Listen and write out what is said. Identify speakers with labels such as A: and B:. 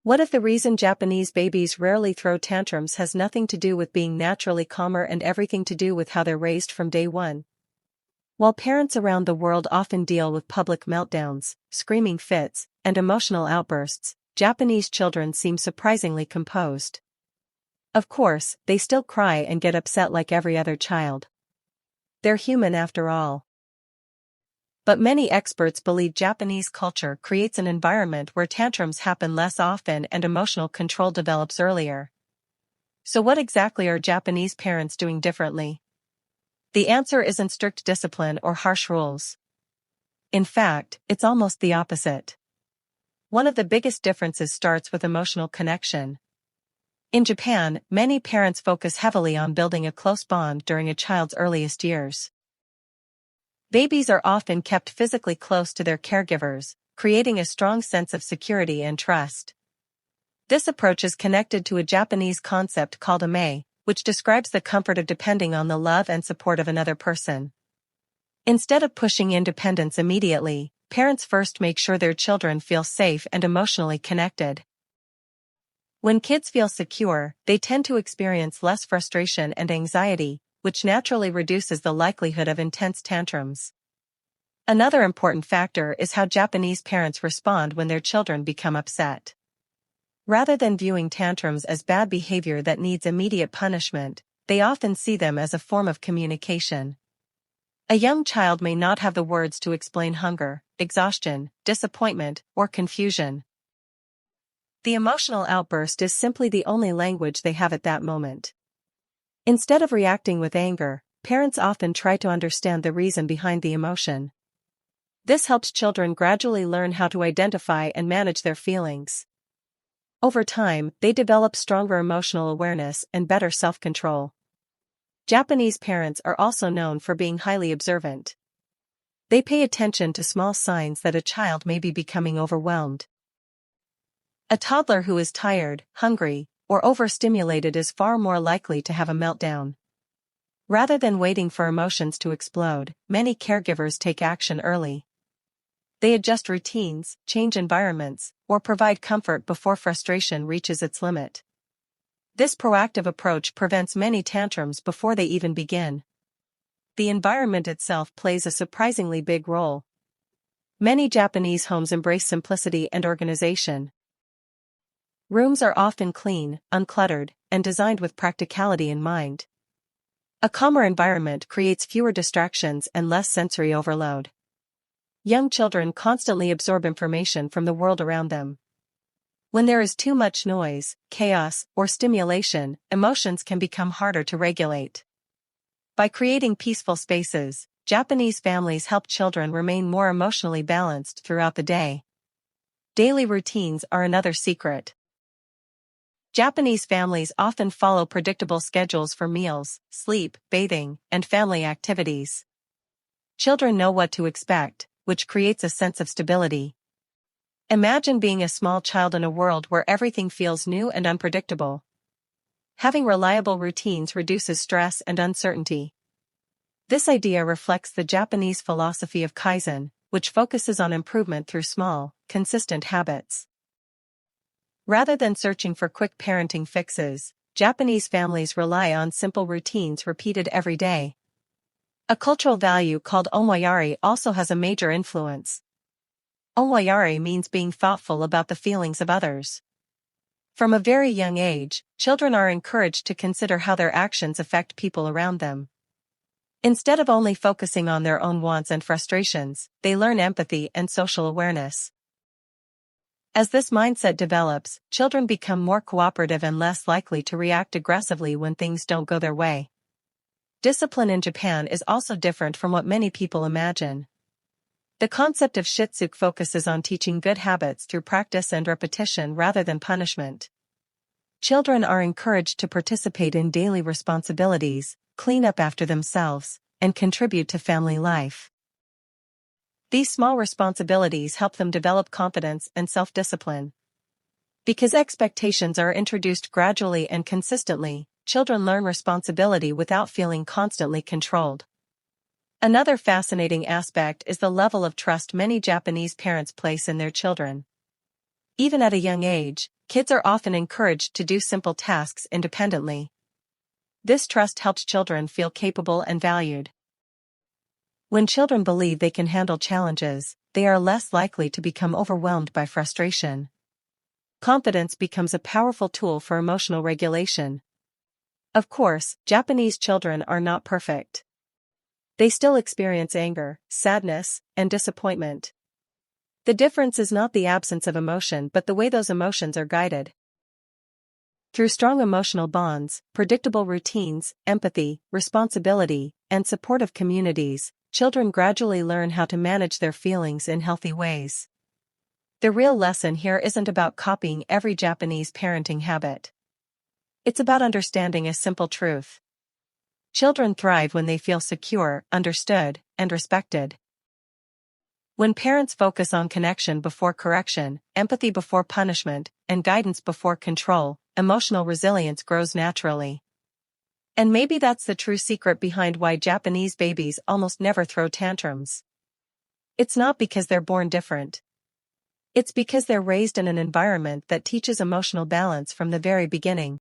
A: What if the reason Japanese babies rarely throw tantrums has nothing to do with being naturally calmer and everything to do with how they're raised from day one? While parents around the world often deal with public meltdowns, screaming fits, and emotional outbursts, Japanese children seem surprisingly composed. Of course, they still cry and get upset like every other child. They're human after all. But many experts believe Japanese culture creates an environment where tantrums happen less often and emotional control develops earlier. So what exactly are Japanese parents doing differently? The answer isn't strict discipline or harsh rules. In fact, it's almost the opposite. One of the biggest differences starts with emotional connection. In Japan, many parents focus heavily on building a close bond during a child's earliest years. Babies are often kept physically close to their caregivers, creating a strong sense of security and trust. This approach is connected to a Japanese concept called ame, which describes the comfort of depending on the love and support of another person. Instead of pushing independence immediately, parents first make sure their children feel safe and emotionally connected. When kids feel secure, they tend to experience less frustration and anxiety, which naturally reduces the likelihood of intense tantrums. Another important factor is how Japanese parents respond when their children become upset. Rather than viewing tantrums as bad behavior that needs immediate punishment, they often see them as a form of communication. A young child may not have the words to explain hunger, exhaustion, disappointment, or confusion. The emotional outburst is simply the only language they have at that moment. Instead of reacting with anger, parents often try to understand the reason behind the emotion. This helps children gradually learn how to identify and manage their feelings. Over time, they develop stronger emotional awareness and better self-control. Japanese parents are also known for being highly observant. They pay attention to small signs that a child may be becoming overwhelmed. A toddler who is tired, hungry, or overstimulated is far more likely to have a meltdown. Rather than waiting for emotions to explode, many caregivers take action early. They adjust routines, change environments, or provide comfort before frustration reaches its limit. This proactive approach prevents many tantrums before they even begin. The environment itself plays a surprisingly big role. Many Japanese homes embrace simplicity and organization. Rooms are often clean, uncluttered, and designed with practicality in mind. A calmer environment creates fewer distractions and less sensory overload. Young children constantly absorb information from the world around them. When there is too much noise, chaos, or stimulation, emotions can become harder to regulate. By creating peaceful spaces, Japanese families help children remain more emotionally balanced throughout the day. Daily routines are another secret. Japanese families often follow predictable schedules for meals, sleep, bathing, and family activities. Children know what to expect, which creates a sense of stability. Imagine being a small child in a world where everything feels new and unpredictable. Having reliable routines reduces stress and uncertainty. This idea reflects the Japanese philosophy of kaizen, which focuses on improvement through small, consistent habits. Rather than searching for quick parenting fixes, Japanese families rely on simple routines repeated every day. A cultural value called omoyari also has a major influence. Omoyari means being thoughtful about the feelings of others. From a very young age, children are encouraged to consider how their actions affect people around them. Instead of only focusing on their own wants and frustrations, they learn empathy and social awareness. As this mindset develops, children become more cooperative and less likely to react aggressively when things don't go their way. Discipline in Japan is also different from what many people imagine. The concept of shitsuke focuses on teaching good habits through practice and repetition rather than punishment. Children are encouraged to participate in daily responsibilities, clean up after themselves, and contribute to family life. These small responsibilities help them develop confidence and self-discipline. Because expectations are introduced gradually and consistently, children learn responsibility without feeling constantly controlled. Another fascinating aspect is the level of trust many Japanese parents place in their children. Even at a young age, kids are often encouraged to do simple tasks independently. This trust helps children feel capable and valued. When children believe they can handle challenges, they are less likely to become overwhelmed by frustration. Confidence becomes a powerful tool for emotional regulation. Of course, Japanese children are not perfect. They still experience anger, sadness, and disappointment. The difference is not the absence of emotion but the way those emotions are guided. Through strong emotional bonds, predictable routines, empathy, responsibility, and supportive communities, children gradually learn how to manage their feelings in healthy ways. The real lesson here isn't about copying every Japanese parenting habit. It's about understanding a simple truth. Children thrive when they feel secure, understood, and respected. When parents focus on connection before correction, empathy before punishment, and guidance before control, emotional resilience grows naturally. And maybe that's the true secret behind why Japanese babies almost never throw tantrums. It's not because they're born different. It's because they're raised in an environment that teaches emotional balance from the very beginning.